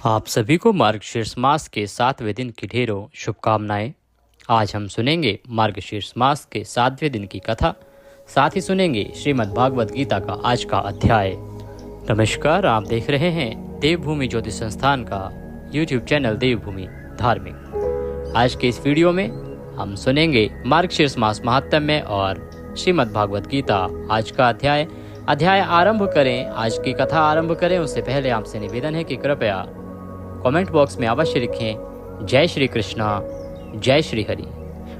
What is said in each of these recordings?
आप सभी को मार्गशीर्ष मास के 7वें दिन की ढेरों शुभकामनाएं। आज हम सुनेंगे मार्गशीर्ष मास के 7वें दिन की कथा, साथ ही सुनेंगे श्रीमद् भागवत गीता का आज का अध्याय। नमस्कार, आप देख रहे हैं देवभूमि ज्योतिष संस्थान का YouTube चैनल देवभूमि धार्मिक। आज के इस वीडियो में हम सुनेंगे मार्गशीर्ष मास महात्म्य और श्रीमद् भागवत गीता आज का अध्याय आरंभ करें। आज की कथा आरंभ करें उससे पहले आपसे निवेदन है कि कृपया कमेंट बॉक्स में अवश्य लिखें जय श्री कृष्णा, जय श्री हरि।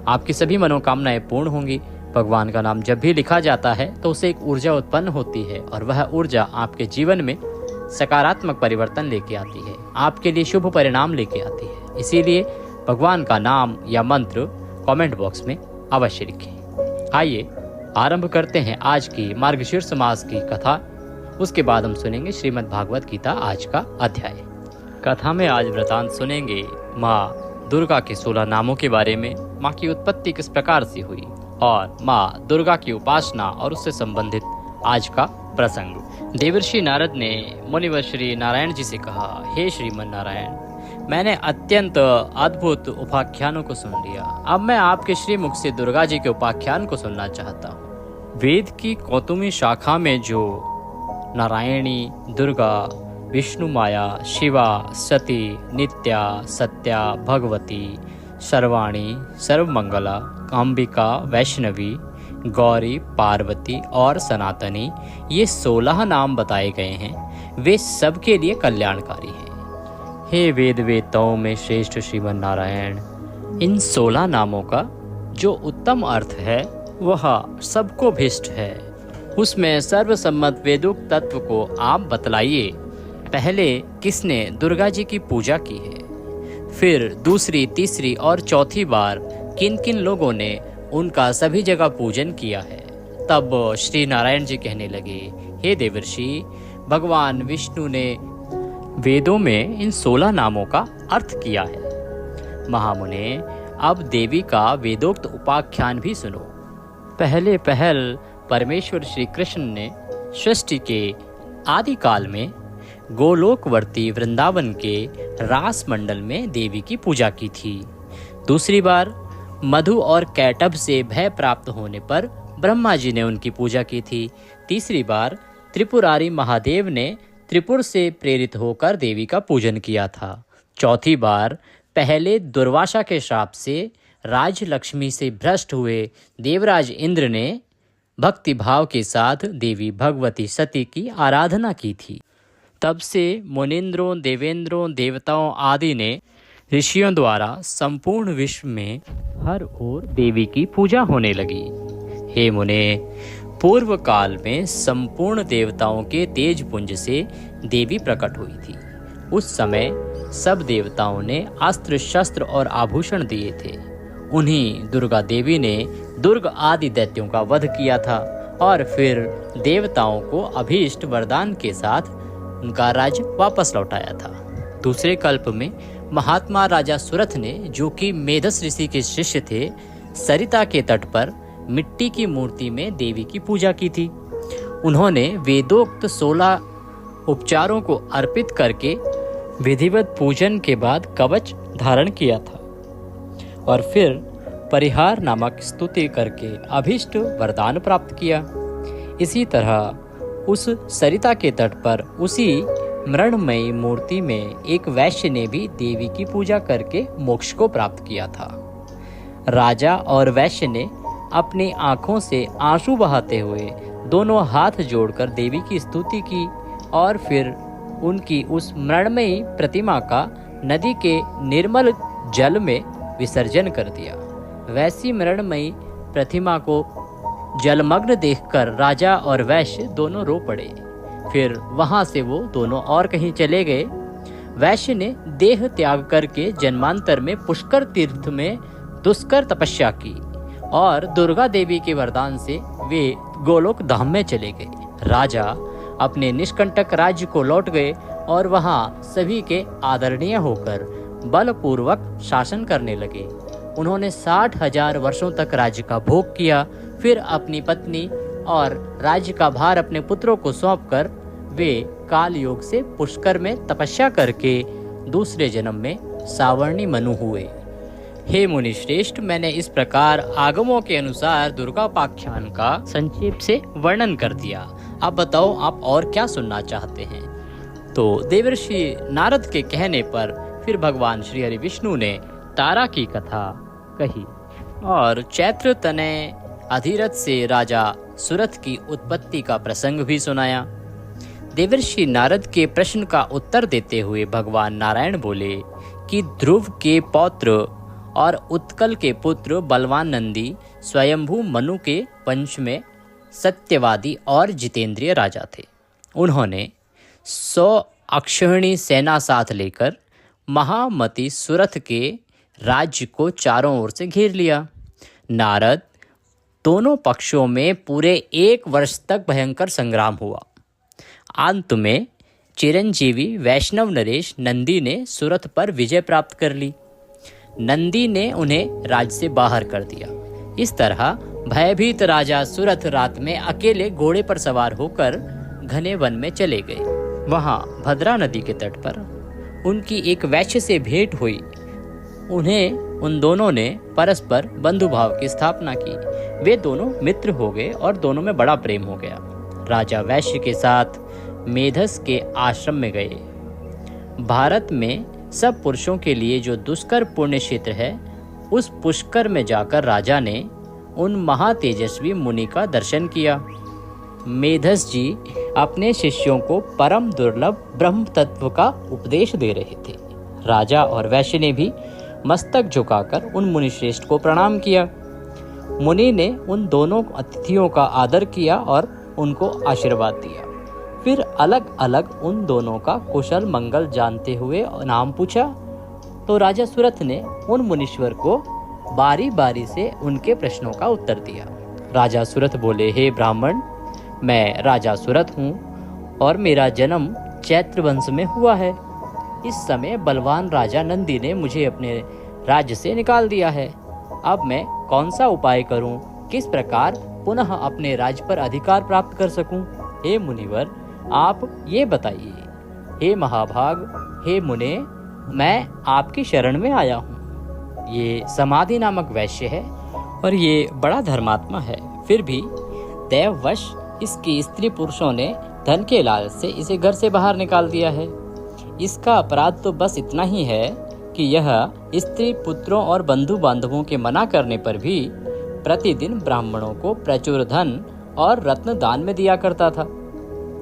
आपकी सभी मनोकामनाएं पूर्ण होंगी। भगवान का नाम जब भी लिखा जाता है तो उससे एक ऊर्जा उत्पन्न होती है और वह ऊर्जा आपके जीवन में सकारात्मक परिवर्तन लेके आती है, आपके लिए शुभ परिणाम लेके आती है। इसीलिए भगवान का नाम या मंत्र कमेंट बॉक्स में अवश्य लिखें। आइए आरंभ करते हैं आज की मार्गशीर्ष मास की कथा। उसके बाद हम सुनेंगे श्रीमद् भागवत गीता आज का अध्याय। कथा में आज वृतांत सुनेंगे माँ दुर्गा के 16 नामों के बारे में, माँ की उत्पत्ति किस प्रकार से हुई और माँ दुर्गा की उपासना और उससे संबंधित आज का प्रसंग। देवर्षि नारद ने मुनिवर श्री नारायण जी से कहा, हे श्रीमन नारायण, मैंने अत्यंत अद्भुत उपाख्यानों को सुन लिया। अब मैं आपके श्रीमुख से दुर्गा जी के उपाख्यान को सुनना चाहता हूँ। वेद की कौतुमी शाखा में जो नारायणी, दुर्गा, विष्णु माया, शिवा, सती, नित्या, सत्या, भगवती, सर्वाणी, सर्वमंगला, अंबिका, वैष्णवी, गौरी, पार्वती और सनातनी, ये 16 नाम बताए गए हैं, वे सबके लिए कल्याणकारी हैं। हे वेद वेताओं में श्रेष्ठ श्रीमन नारायण, इन 16 नामों का जो उत्तम अर्थ है वह सबको भीष्ट है। उसमें सर्वसम्मत वेदोक्त तत्व को आप बतलाइए। पहले किसने दुर्गा जी की पूजा की है, फिर दूसरी, तीसरी और चौथी बार किन किन लोगों ने उनका सभी जगह पूजन किया है। तब श्री नारायण जी कहने लगे, हे देवर्षि, भगवान विष्णु ने वेदों में इन 16 नामों का अर्थ किया है। महामुने, अब देवी का वेदोक्त उपाख्यान भी सुनो। पहले पहल परमेश्वर श्री कृष्ण ने सृष्टि के आदि काल में गोलोकवर्ती वृंदावन के रास मंडल में देवी की पूजा की थी। दूसरी बार मधु और कैटभ से भय प्राप्त होने पर ब्रह्मा जी ने उनकी पूजा की थी। तीसरी बार त्रिपुरारी महादेव ने त्रिपुर से प्रेरित होकर देवी का पूजन किया था। चौथी बार पहले दुर्वासा के श्राप से राज लक्ष्मी से भ्रष्ट हुए देवराज इंद्र ने भक्ति भाव के साथ देवी भगवती सती की आराधना की थी। तब से मुनिंद्रों, देवेंद्रों, देवताओं आदि ने ऋषियों द्वारा संपूर्ण विश्व में हर ओर देवी की पूजा होने लगी। हे मुने, पूर्व काल में संपूर्ण देवताओं के तेज पुंज से देवी प्रकट हुई थी। उस समय सब देवताओं ने अस्त्र शस्त्र और आभूषण दिए थे। उन्हीं दुर्गा देवी ने दुर्ग आदि दैत्यों का वध किया था और फिर देवताओं को अभीष्ट वरदान के साथ उनका राज्य वापस लौटाया था। दूसरे कल्प में महात्मा राजा सुरथ ने, जो कि मेधस ऋषि के शिष्य थे, सरिता के तट पर मिट्टी की मूर्ति में देवी की पूजा की थी। उन्होंने वेदोक्त 16 उपचारों को अर्पित करके विधिवत पूजन के बाद कवच धारण किया था और फिर परिहार नामक स्तुति करके अभीष्ट वरदान प्राप्त किया। इसी तरह उस सरिता के तट पर उसी मृणमयी मूर्ति में एक वैश्य ने भी देवी की पूजा करके मोक्ष को प्राप्त किया था। राजा और वैश्य ने अपनी आंखों से आंसू बहाते हुए दोनों हाथ जोड़कर देवी की स्तुति की और फिर उनकी उस मृणमयी प्रतिमा का नदी के निर्मल जल में विसर्जन कर दिया। वैसी मृणमयी प्रतिमा को जलमग्न देखकर राजा और वैश्य दोनों रो पड़े। फिर वहां से वो दोनों और कहीं चले गए। वैश्य ने देह त्याग करके जन्मांतर में पुष्कर तीर्थ में दुष्कर तपस्या की और दुर्गा देवी के वरदान से वे गोलोक धाम में चले गए। राजा अपने निष्कंटक राज्य को लौट गए और वहां सभी के आदरणीय होकर बलपूर्वक शासन करने लगे। उन्होंने 60,000 वर्षों तक राज्य का भोग किया। फिर अपनी पत्नी और राज्य का भार अपने पुत्रों को सौंपकर वे काल योग से पुष्कर में तपस्या करके दूसरे जन्म में सावर्णी मनु हुए। हे मुनि श्रेष्ठ, मैंने इस प्रकार आगमों के अनुसार दुर्गापाख्यान का संक्षेप से वर्णन कर दिया। अब बताओ, आप और क्या सुनना चाहते हैं? तो देवर्षि नारद के कहने पर फिर भगवान श्री हरि विष्णु ने तारा की कथा कही और चैत्र तनय अधिरथ से राजा सुरथ की उत्पत्ति का प्रसंग भी सुनाया। देवर्षि नारद के प्रश्न का उत्तर देते हुए भगवान नारायण बोले कि ध्रुव के पौत्र और उत्कल के पुत्र बलवान नंदी स्वयंभू मनु के वंश में सत्यवादी और जितेंद्रिय राजा थे। उन्होंने 100 अक्षौहिणी सेना साथ लेकर महामति सुरथ के राज्य को चारों ओर से घेर लिया। नारद दोनों पक्षों में पूरे 1 वर्ष तक भयंकर संग्राम हुआ। अंत में चिरंजीवी वैष्णव नरेश नंदी ने सुरथ पर विजय प्राप्त कर ली। नंदी ने उन्हें राज्य से बाहर कर दिया। इस तरह भयभीत राजा सुरथ रात में अकेले घोड़े पर सवार होकर घने वन में चले गए। वहां भद्रा नदी के तट पर उनकी एक वैश्य से भेंट हुई। उन दोनों ने परस्पर बंधुभाव की स्थापना की। वे दोनों मित्र हो गए और दोनों में बड़ा प्रेम हो गया। राजा वैश्य के साथ मेधस के आश्रम में गए। भारत में सब पुरुषों के लिए जो दुष्कर पुण्य क्षेत्र है, उस पुष्कर में जाकर राजा ने उन महातेजस्वी मुनि का दर्शन किया। मेधस जी अपने शिष्यों को परम दुर्लभ ब्रह्म तत्व का उपदेश दे रहे थे। राजा और वैश्य ने भी मस्तक झुकाकर उन मुनि श्रेष्ठ को प्रणाम किया। मुनि ने उन दोनों अतिथियों का आदर किया और उनको आशीर्वाद दिया। फिर अलग अलग उन दोनों का कुशल मंगल जानते हुए नाम पूछा। तो राजा सुरथ ने उन मुनीश्वर को बारी बारी से उनके प्रश्नों का उत्तर दिया। राजा सुरथ बोले, हे ब्राह्मण, मैं राजा सुरथ हूँ और मेरा जन्म चैत्र वंश में हुआ है। इस समय बलवान राजा नंदी ने मुझे अपने राज्य से निकाल दिया है। अब मैं कौन सा उपाय करूं? किस प्रकार पुनः अपने राज्य पर अधिकार प्राप्त कर सकूं? हे मुनिवर, आप ये बताइए। हे महाभाग, हे मुने, मैं आपकी शरण में आया हूँ। ये समाधि नामक वैश्य है और ये बड़ा धर्मात्मा है। फिर भी दैववश इसकी स्त्री पुरुषों ने धन के लालच से इसे घर से बाहर निकाल दिया है। इसका अपराध तो बस इतना ही है कि यह स्त्री पुत्रों और बंधु बांधवों के मना करने पर भी प्रतिदिन ब्राह्मणों को प्रचुर धन और रत्न दान में दिया करता था।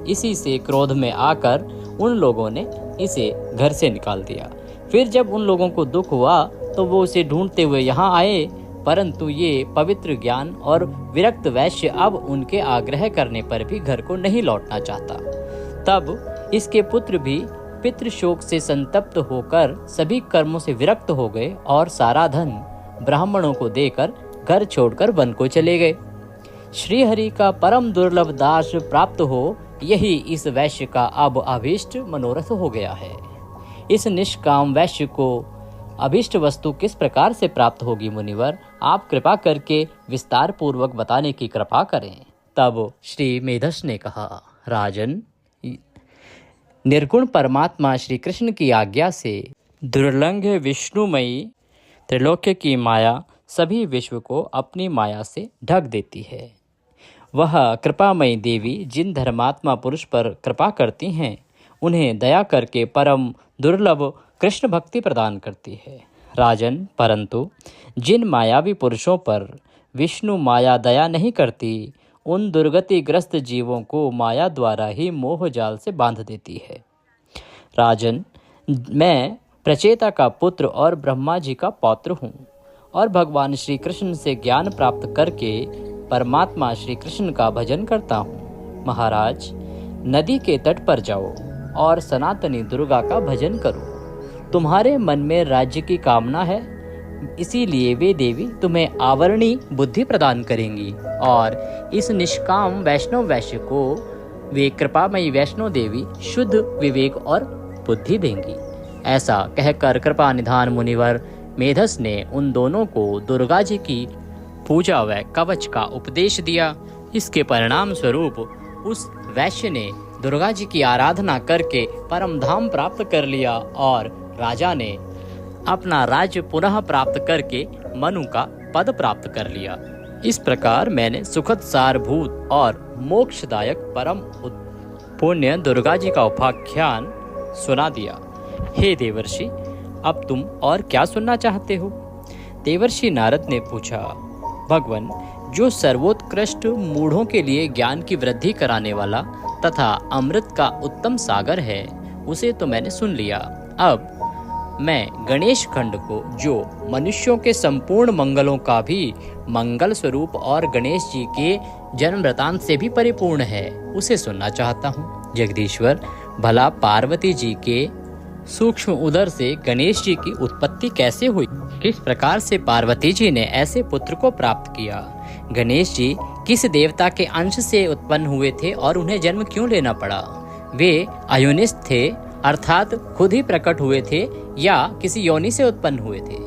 इसी से क्रोध में आकर उन लोगों ने इसे घर से निकाल दिया। फिर जब उन लोगों को दुख हुआ तो वो उसे ढूंढते हुए यहाँ आए, परंतु ये पवित्र ज्ञान और विरक्त वैश्य अब उनके आग्रह करने पर भी घर को नहीं लौटना चाहता। तब इसके पुत्र भी पितृशोक से संतप्त होकर सभी कर्मों से विरक्त हो गए और सारा धन ब्राह्मणों को देकर घर छोड़कर वन को चले गए। श्री हरि का परम दुर्लभ दास प्राप्त हो, यही इस वैश्य का अब अभीष्ट मनोरथ हो गया है। इस निष्काम वैश्य को अभीष्ट वस्तु किस प्रकार से प्राप्त होगी मुनिवर? आप कृपा करके विस्तार पूर्वक बताने की कृपा करें। तब श्री मेधस ने कहा, राजन, निर्गुण परमात्मा श्री कृष्ण की आज्ञा से दुर्लंघ विष्णुमयी त्रिलोक्य की माया सभी विश्व को अपनी माया से ढक देती है। वह कृपामयी देवी जिन धर्मात्मा पुरुष पर कृपा करती हैं, उन्हें दया करके परम दुर्लभ कृष्ण भक्ति प्रदान करती है। राजन, परंतु जिन मायावी पुरुषों पर विष्णु माया दया नहीं करती, उन दुर्गतिग्रस्त जीवों को माया द्वारा ही मोह जाल से बांध देती है। राजन, मैं प्रचेता का पुत्र और ब्रह्मा जी का पौत्र हूँ और भगवान श्री कृष्ण से ज्ञान प्राप्त करके परमात्मा श्री कृष्ण का भजन करता हूँ। महाराज, नदी के तट पर जाओ और सनातनी दुर्गा का भजन करो। तुम्हारे मन में राज्य की कामना है, इसीलिए वे देवी तुम्हें आवरणी बुद्धि प्रदान करेंगी और इस निष्काम वैष्णव वैश्य को वे कृपामयी वैष्णो देवी शुद्ध विवेक और बुद्धि देंगी। ऐसा कहकर कृपा निधान मुनिवर मेधस ने उन दोनों को दुर्गा जी की पूजा व कवच का उपदेश दिया। इसके परिणाम स्वरूप उस वैश्य ने दुर्गा जी की आराधना करके परम धाम प्राप्त कर लिया और राजा ने अपना राज्य पुनः प्राप्त करके मनु का पद प्राप्त कर लिया। इस प्रकार मैंने सुखद सारभूत और मोक्षदायक परम पुण्य दुर्गा जी का उपाख्यान सुना दिया। हे देवर्षि, अब तुम और क्या सुनना चाहते हो? देवर्षि नारद ने पूछा, भगवन, जो सर्वोत्कृष्ट मूढ़ों के लिए ज्ञान की वृद्धि कराने वाला तथा अमृत का उत्तम सागर है, उसे तो मैंने सुन लिया। अब मैं गणेश खंड को, जो मनुष्यों के संपूर्ण मंगलों का भी मंगल स्वरूप और गणेश जी के जन्म वृतांत से भी परिपूर्ण है, उसे सुनना चाहता हूँ। जगदीश्वर, भला पार्वती जी के सूक्ष्म उदर से गणेश जी की उत्पत्ति कैसे हुई? किस प्रकार से पार्वती जी ने ऐसे पुत्र को प्राप्त किया? गणेश जी किस देवता के अंश से उत्पन्न हुए थे और उन्हें जन्म क्यों लेना पड़ा? वे अयोनिस्थ थे, अर्थात खुद ही प्रकट हुए थे, या किसी योनि से उत्पन्न हुए थे?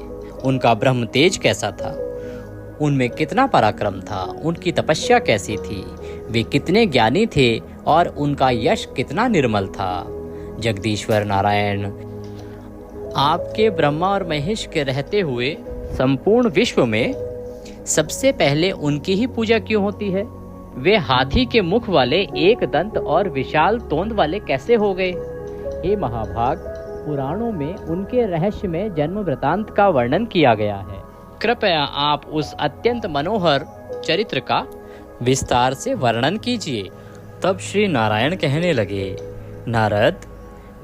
उनका ब्रह्म तेज कैसा था? उनमें कितना पराक्रम था? उनकी तपस्या कैसी थी? वे कितने ज्ञानी थे और उनका यश कितना निर्मल था? जगदीश्वर नारायण, आपके ब्रह्मा और महेश के रहते हुए संपूर्ण विश्व में सबसे पहले उनकी ही पूजा क्यों होती है? वे हाथी के मुख वाले, एक दंत और विशाल तोंद वाले कैसे हो गए? हे महाभाग, पुराणों में उनके रहस्य में जन्म वृतांत का वर्णन किया गया है। कृपया आप उस अत्यंत मनोहर चरित्र का विस्तार से वर्णन कीजिए। तब श्री नारायण कहने लगे, नारद,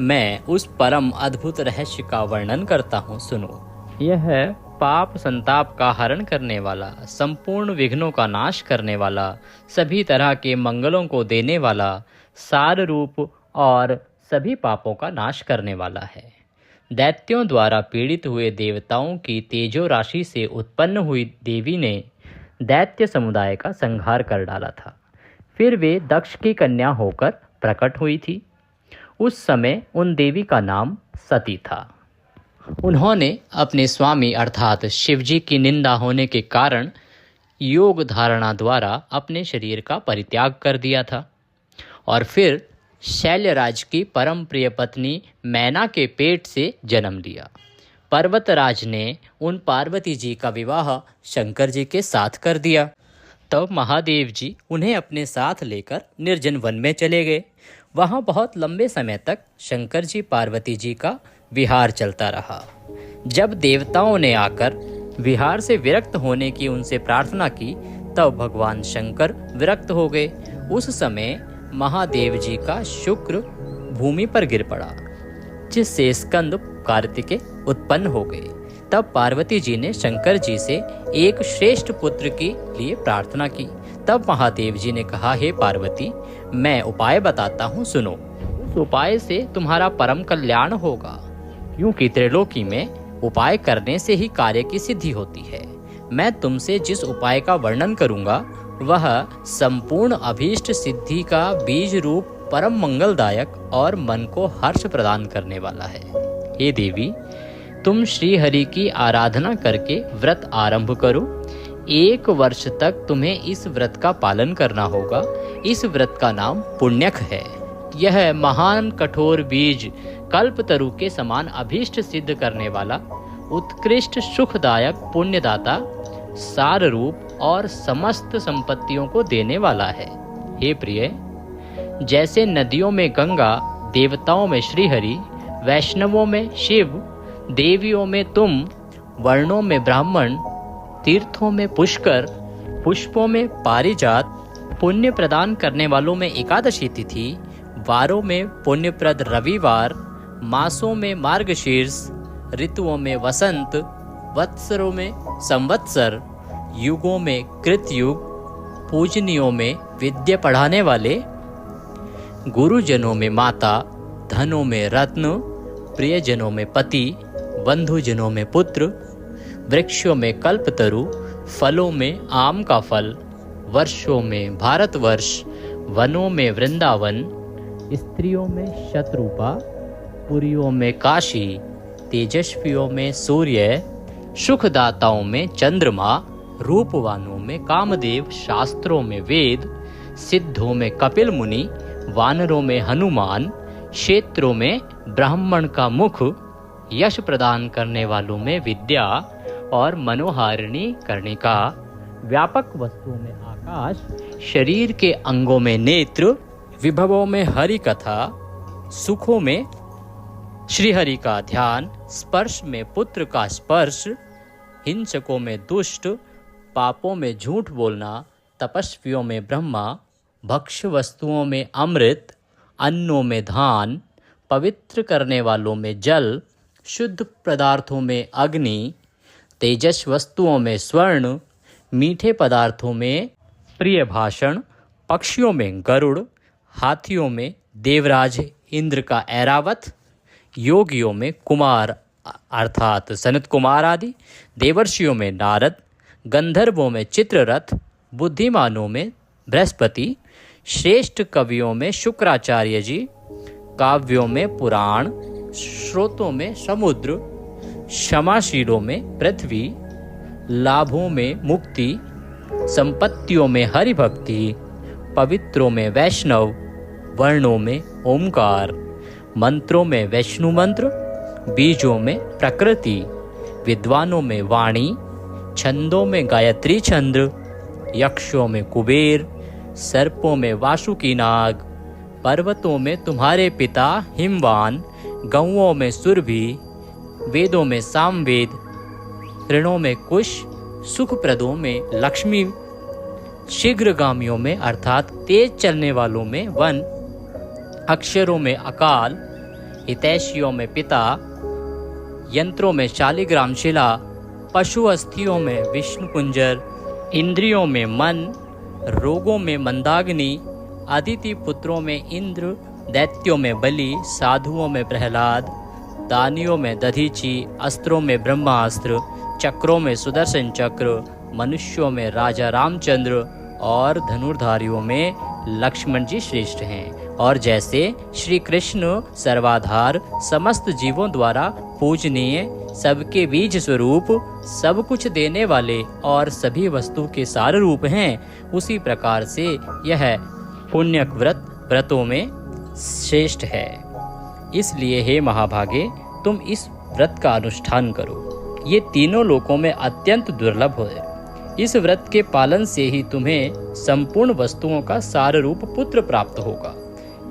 मैं उस परम अद्भुत रहस्य का वर्णन करता हूँ, सुनो। यह पाप संताप का हरण करने वाला, संपूर्ण विघ्नों का नाश करने वाला, सभी तरह के मंगलों को देने वाला, सार रूप और सभी पापों का नाश करने वाला है। दैत्यों द्वारा पीड़ित हुए देवताओं की तेजो राशि से उत्पन्न हुई देवी ने दैत्य समुदाय का संहार कर डाला था। फिर वे दक्ष की कन्या होकर प्रकट हुई थी। उस समय उन देवी का नाम सती था। उन्होंने अपने स्वामी अर्थात शिवजी की निंदा होने के कारण योग धारणा द्वारा अपने शरीर का परित्याग कर दिया था और फिर शैल्यराज की परम प्रिय पत्नी मैना के पेट से जन्म लिया। पर्वतराज ने उन पार्वती जी का विवाह शंकर जी के साथ कर दिया। तब महादेव जी उन्हें अपने साथ लेकर निर्जन वन में चले गए। वहाँ बहुत लंबे समय तक शंकर जी पार्वती जी का विहार चलता रहा। जब देवताओं ने आकर विहार से विरक्त होने की उनसे प्रार्थना की, तब भगवान शंकर विरक्त हो गए। उस समय महादेव जी का शुक्र भूमि पर गिर पड़ा, जिससे स्कंद कार्तिकेय उत्पन्न हो गए। तब पार्वती जी ने शंकर जी से एक श्रेष्ठ पुत्र के लिए प्रार्थना की। तब महादेव जी ने कहा, हे पार्वती, मैं उपाय बताता हूँ, सुनो। उस उपाय से तुम्हारा परम कल्याण होगा, क्योंकि त्रिलोकी में उपाय करने से ही कार्य की सिद्धि होती है। मैं तुमसे जिस उपाय का वर्णन करूँगा वह संपूर्ण अभीष्ट सिद्धि का बीज रूप परम मंगलदायक और मन को हर्ष प्रदान करने वाला है। हे देवी, तुम श्री हरि की आराधना करके व्रत आरंभ करो। 1 वर्ष तक तुम्हें इस व्रत का पालन करना होगा। इस व्रत का नाम पुण्यक है। यह महान कठोर बीज कल्पतरु के समान अभीष्ट सिद्ध करने वाला उत्कृष्ट सुखदायक पुण्यदाता, सार रूप और समस्त संपत्तियों को देने वाला है। हे प्रिय, जैसे नदियों में गंगा, देवताओं में श्रीहरि, वैष्णवों में शिव, देवियों में तुम, वर्णों में ब्राह्मण, तीर्थों में पुष्कर, पुष्पों में पारिजात, पुण्य प्रदान करने वालों में एकादशी तिथि, वारों में पुण्यप्रद रविवार, मासों में मार्गशीर्ष, ऋतुओं में वसंत, वत्सरों में संवत्सर, युगों में कृतयुग, पूजनियों में विद्या पढ़ाने वाले, गुरुजनों में माता, धनों में रत्न, प्रियजनों में पति, बंधुजनों में पुत्र, वृक्षों में कल्पतरु, फलों में आम का फल, वर्षों में भारतवर्ष, वनों में वृंदावन, स्त्रियों में शतरूपा, पुरियों में काशी, तेजस्वियों में सूर्य, सुखदाताओं में चंद्रमा, रूपवानों में कामदेव, शास्त्रों में वेद, सिद्धों में कपिल मुनि, वानरों में हनुमान, क्षेत्रों में ब्राह्मण का मुख, यश प्रदान करने वालों में विद्या और मनोहारिणी करने का, व्यापक वस्तुओं में आकाश, शरीर के अंगों में नेत्र, विभवों में हरि कथा, सुखों में श्रीहरि का ध्यान, स्पर्श में पुत्र का स्पर्श, हिंसकों में दुष्ट, पापों में झूठ बोलना, तपस्वियों में ब्रह्मा, भक्ष्य वस्तुओं में अमृत, अन्नों में धान, पवित्र करने वालों में जल, शुद्ध पदार्थों में अग्नि, तेजस वस्तुओं में स्वर्ण, मीठे पदार्थों में प्रिय भाषण, पक्षियों में गरुड़, हाथियों में देवराज इंद्र का ऐरावत, योगियों में कुमार अर्थात सनत कुमार आदि, देवर्षियों में नारद, गंधर्वों में चित्ररथ, बुद्धिमानों में बृहस्पति, श्रेष्ठ कवियों में शुक्राचार्य जी, काव्यों में पुराण, स्रोतों में समुद्र, क्षमाशीलों में पृथ्वी, लाभों में मुक्ति, संपत्तियों में हरिभक्ति, पवित्रों में वैष्णव, वर्णों में ओमकार, मंत्रों में वैष्णु मंत्र, बीजों में प्रकृति, विद्वानों में वाणी, छंदों में गायत्री छंद, यक्षों में कुबेर, सर्पों में वासुकी नाग, पर्वतों में तुम्हारे पिता हिमवान, गौओं में सुरभि, वेदों में सामवेद, ऋणों में कुश, सुखप्रदों में लक्ष्मी, शीघ्रगामियों में अर्थात तेज चलने वालों में वन, अक्षरों में अकाल, हितैषियों में पिता, यंत्रों में शालिग्राम शिला, पशु अस्थियों में विष्णु कुंजर, इंद्रियों में मन, रोगों में मंदाग्नि, अदिति पुत्रों में इंद्र, दैत्यों में बलि, साधुओं में प्रहलाद, दानियों में दधीची, अस्त्रों में ब्रह्मास्त्र, चक्रों में सुदर्शन चक्र, मनुष्यों में राजा रामचंद्र और धनुर्धारियों में लक्ष्मण जी श्रेष्ठ हैं। और जैसे श्री कृष्ण सर्वाधार, समस्त जीवों द्वारा पूजनीय, सबके बीज स्वरूप, सब कुछ देने वाले और सभी वस्तु के सार रूप हैं, उसी प्रकार से यह पुण्यक व्रतों में श्रेष्ठ है। इसलिए हे महाभागे, तुम इस व्रत का अनुष्ठान करो। ये तीनों लोकों में अत्यंत दुर्लभ है। इस व्रत के पालन से ही तुम्हें संपूर्ण वस्तुओं का सार रूप पुत्र प्राप्त होगा।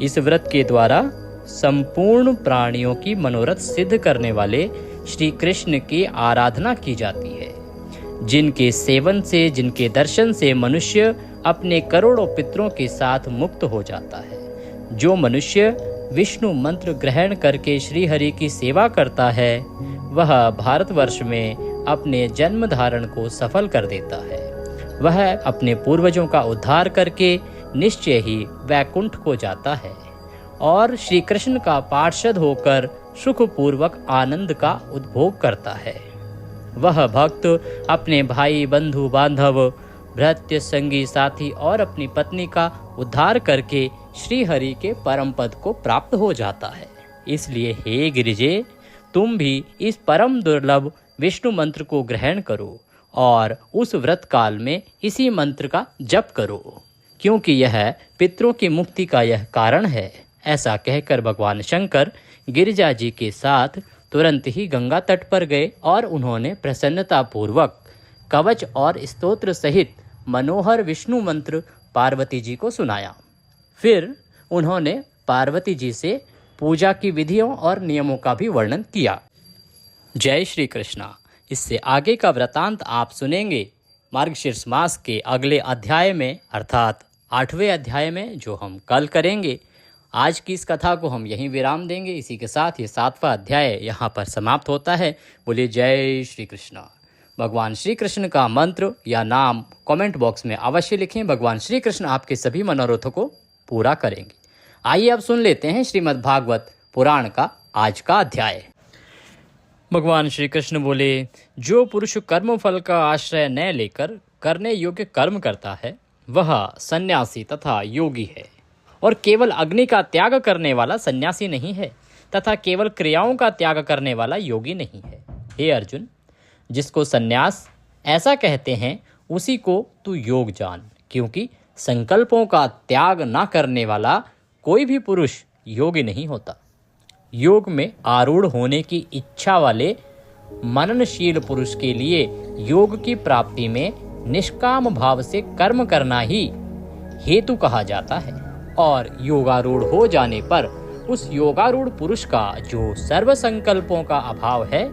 इस व्रत के द्वारा संपूर्ण प्राणियों की मनोरथ सिद्ध करने वाले श्री कृष्ण की आराधना की जाती है, जिनके सेवन से, जिनके दर्शन से मनुष्य अपने करोड़ों पितरों के साथ मुक्त हो जाता है। जो मनुष्य विष्णु मंत्र ग्रहण करके श्री हरि की सेवा करता है, वह भारतवर्ष में अपने जन्म धारण को सफल कर देता है। वह अपने पूर्वजों का उद्धार करके निश्चय ही वैकुंठ को जाता है और श्री कृष्ण का पार्षद होकर सुखपूर्वक आनंद का उपभोग करता है। वह भक्त अपने भाई, बंधु बांधव, भृत्य, संगी, साथी और अपनी पत्नी का उद्धार करके श्री हरि के परम पद को प्राप्त हो जाता है। इसलिए हे गिरिजे, तुम भी इस परम दुर्लभ विष्णु मंत्र को ग्रहण करो और उस व्रत काल में इसी मंत्र का जप करो, क्योंकि यह पितरों की मुक्ति का यह कारण है। ऐसा कहकर भगवान शंकर गिरिजा जी के साथ तुरंत ही गंगा तट पर गए और उन्होंने प्रसन्नता पूर्वक कवच और स्तोत्र सहित मनोहर विष्णु मंत्र पार्वती जी को सुनाया। फिर उन्होंने पार्वती जी से पूजा की विधियों और नियमों का भी वर्णन किया। जय श्री कृष्णा। इससे आगे का वृतांत आप सुनेंगे मार्गशीर्ष मास के अगले अध्याय में, अर्थात 8वें अध्याय में, जो हम कल करेंगे। आज की इस कथा को हम यहीं विराम देंगे। इसी के साथ ये 7वां अध्याय यहाँ पर समाप्त होता है। बोलिए जय श्री कृष्णा। भगवान श्री कृष्ण का मंत्र या नाम कमेंट बॉक्स में अवश्य लिखें। भगवान श्री कृष्ण आपके सभी मनोरथों को पूरा करेंगे। आइए अब सुन लेते हैं श्रीमद् भागवत पुराण का आज का अध्याय। भगवान श्री कृष्ण बोले, जो पुरुष कर्म फल का आश्रय न लेकर करने योग्य कर्म करता है, वह सन्यासी तथा योगी है, और केवल अग्नि का त्याग करने वाला सन्यासी नहीं है, तथा केवल क्रियाओं का त्याग करने वाला योगी नहीं है। हे अर्जुन, जिसको सन्यास ऐसा कहते हैं, उसी को तू योग जान, क्योंकि संकल्पों का त्याग न करने वाला कोई भी पुरुष योगी नहीं होता। योग में आरूढ़ होने की इच्छा वाले मननशील पुरुष के लिए योग की प्राप्ति में निष्काम भाव से कर्म करना ही हेतु कहा जाता है और योगारूढ़ हो जाने पर उस योगारूढ़ पुरुष का जो सर्व संकल्पों का अभाव है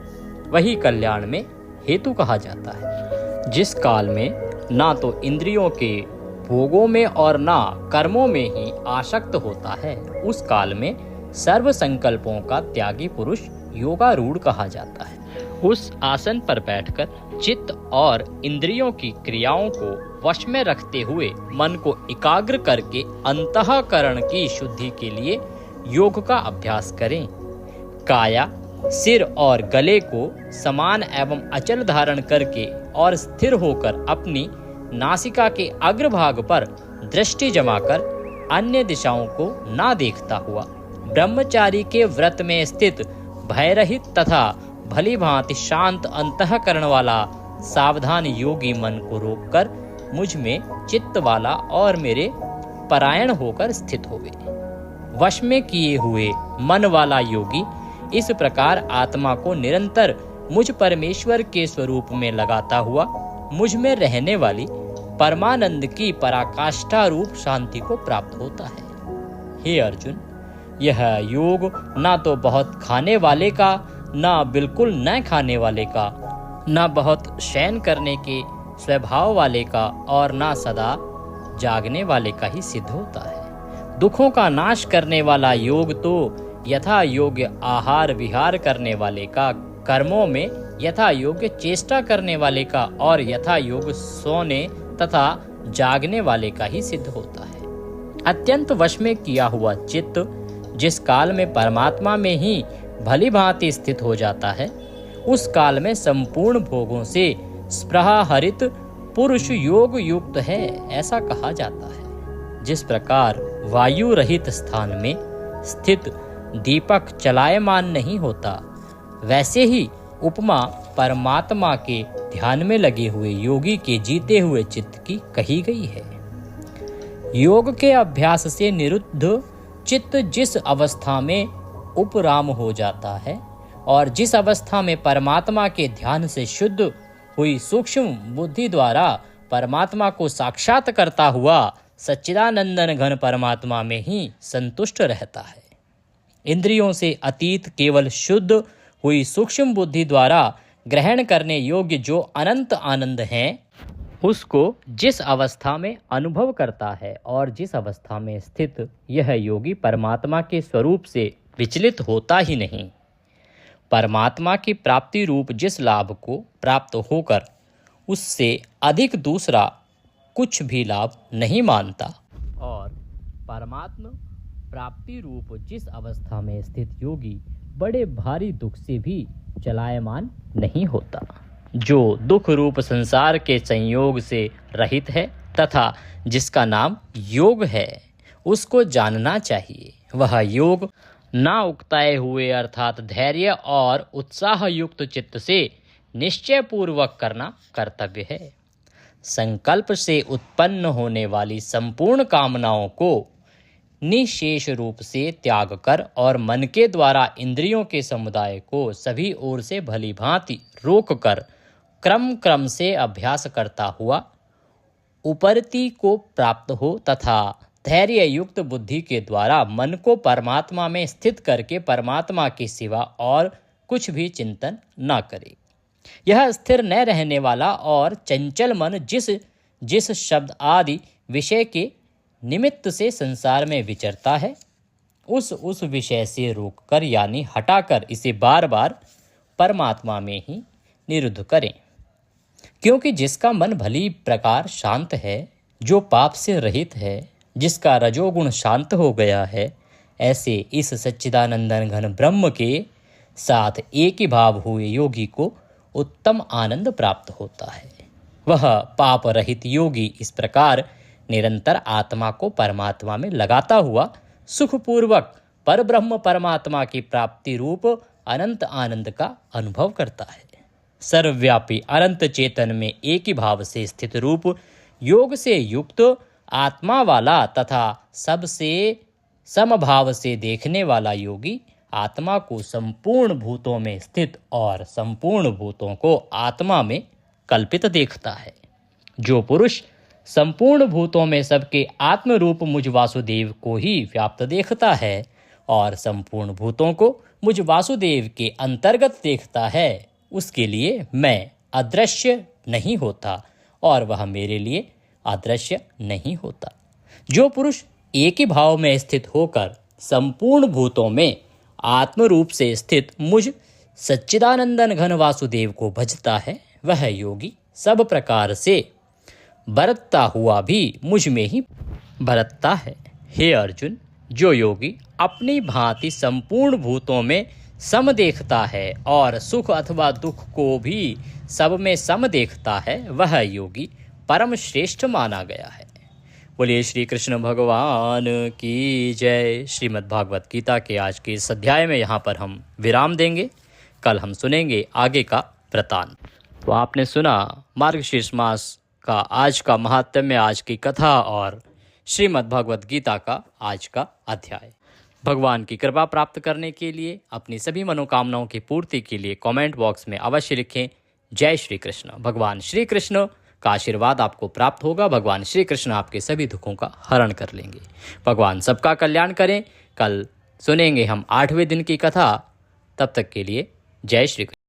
वही कल्याण में हेतु कहा जाता है। जिस काल में ना तो इंद्रियों के भोगों में और ना कर्मों में ही आसक्त होता है, उस काल में सर्व संकल्पों का त्यागी पुरुष योगारूढ़ कहा जाता है। उस आसन पर बैठकर चित्त और इंद्रियों की क्रियाओं को वश में रखते हुए मन को एकाग्र करके अंतःकरण की शुद्धि के लिए योग का अभ्यास करें। काया, सिर और गले को समान एवं अचल धारण करके और स्थिर होकर अपनी नासिका के अग्रभाग पर दृष्टि जमाकर अन्य दिशाओं को ना देखता हुआ ब्रह्मचारी के व्रत में स्थित भयरहित तथा भली भांति शांत अंतःकरण वाला सावधान योगी मन को रोककर मुझ में चित्त वाला और मेरे परायण होकर स्थित होवे। वश में किए हुए मन वाला योगी इस प्रकार आत्मा को निरंतर मुझ परमेश्वर के स्वरूप में लगाता हुआ मुझ में रहने वाली परमानंद की पराकाष्ठा रूप शांति को प्राप्त होता है। हे अर्जुन, यह योग ना तो बहुत खाने वाले का, ना बिल्कुल न खाने वाले का, ना बहुत शयन करने के स्वभाव वाले का और ना सदा जागने वाले का ही सिद्ध होता है। दुखों का नाश करने वाला योग तो यथा योग्य आहार विहार करने वाले का, कर्मों में यथा योग्य चेष्टा करने वाले का और यथा योग्य सोने तथा जागने वाले का ही सिद्ध होता है। अत्यंत वश में किया हुआ चित्त जिस काल में परमात्मा में ही भली भांति स्थित हो जाता है, उस काल में संपूर्ण भोगों से स्पृहा हरित पुरुष योग युक्त है, ऐसा कहा जाता है। जिस प्रकार वायु रहित स्थान में स्थित दीपक चलायमान नहीं होता, वैसे ही उपमा परमात्मा के ध्यान में लगे हुए योगी के जीते हुए चित्त की कही गई है। योग के अभ्यास से निरुद्ध चित्त जिस अवस्था में उपराम हो जाता है और जिस अवस्था में परमात्मा के ध्यान से शुद्ध हुई सूक्ष्म बुद्धि द्वारा परमात्मा को साक्षात करता हुआ सच्चिदानंदन घन परमात्मा में ही संतुष्ट रहता है। इंद्रियों से अतीत केवल शुद्ध हुई सूक्ष्म बुद्धि द्वारा ग्रहण करने योग्य जो अनंत आनंद हैं, उसको जिस अवस्था में अनुभव करता है और जिस अवस्था में स्थित यह योगी परमात्मा के स्वरूप से विचलित होता ही नहीं, परमात्मा की प्राप्ति रूप जिस लाभ को प्राप्त होकर उससे अधिक दूसरा कुछ भी लाभ नहीं मानता और परमात्मा प्राप्ति रूप जिस अवस्था में स्थित योगी बड़े भारी दुख से भी चलायमान नहीं होता, जो दुख रूप संसार के संयोग से रहित है तथा जिसका नाम योग है, उसको जानना चाहिए। वह योग ना उकताए हुए अर्थात धैर्य और उत्साह युक्त चित्त से निश्चय पूर्वक करना कर्तव्य है। संकल्प से उत्पन्न होने वाली संपूर्ण कामनाओं को निशेष रूप से त्याग कर और मन के द्वारा इंद्रियों के समुदाय को सभी ओर से भली भांति रोक कर क्रम क्रम से अभ्यास करता हुआ उपरति को प्राप्त हो तथा धैर्य युक्त बुद्धि के द्वारा मन को परमात्मा में स्थित करके परमात्मा के सिवा और कुछ भी चिंतन न करे। यह स्थिर न रहने वाला और चंचल मन जिस शब्द आदि विषय के निमित्त से संसार में विचरता है, उस विषय से रोककर यानी हटाकर इसे बार बार परमात्मा में ही निरुद्ध करें। क्योंकि जिसका मन भली प्रकार शांत है, जो पाप से रहित है, जिसका रजोगुण शांत हो गया है, ऐसे इस सच्चिदानंदन घन ब्रह्म के साथ एक ही भाव हुए योगी को उत्तम आनंद प्राप्त होता है। वह पाप रहित योगी इस प्रकार निरंतर आत्मा को परमात्मा में लगाता हुआ सुखपूर्वक परब्रह्म परमात्मा की प्राप्ति रूप अनंत आनंद का अनुभव करता है। सर्वव्यापी अनंत चेतन में एक ही भाव से स्थित रूप योग से युक्त आत्मा वाला तथा सबसे समभाव से देखने वाला योगी आत्मा को संपूर्ण भूतों में स्थित और संपूर्ण भूतों को आत्मा में कल्पित देखता है। जो पुरुष संपूर्ण भूतों में सबके आत्म रूप मुझ वासुदेव को ही व्याप्त देखता है और संपूर्ण भूतों को मुझ वासुदेव के अंतर्गत देखता है, उसके लिए मैं अदृश्य नहीं होता और वह मेरे लिए अदृश्य नहीं होता। जो पुरुष एक ही भाव में स्थित होकर संपूर्ण भूतों में आत्म रूप से स्थित मुझ सच्चिदानंदन घन वासुदेव को भजता है, वह योगी सब प्रकार से बरतता हुआ भी मुझ में ही बरतता है। हे अर्जुन, जो योगी अपनी भांति संपूर्ण भूतों में सम देखता है और सुख अथवा दुख को भी सब में सम देखता है, वह योगी परम श्रेष्ठ माना गया है। बोलिए श्री कृष्ण भगवान की जय। श्रीमद् भागवत गीता के आज के इस अध्याय में यहाँ पर हम विराम देंगे। कल हम सुनेंगे आगे का वृतांत। तो आपने सुना मार्गशीर्ष मास का आज का महात्म्य, आज की कथा और श्रीमद् भागवत गीता का आज का अध्याय। भगवान की कृपा प्राप्त करने के लिए, अपनी सभी मनोकामनाओं की पूर्ति के लिए कमेंट बॉक्स में अवश्य लिखें जय श्री कृष्ण। भगवान श्री कृष्ण का आशीर्वाद आपको प्राप्त होगा। भगवान श्री कृष्ण आपके सभी दुखों का हरण कर लेंगे। भगवान सबका कल्याण करें। कल सुनेंगे हम 8वें दिन की कथा। तब तक के लिए जय श्री कृष्ण।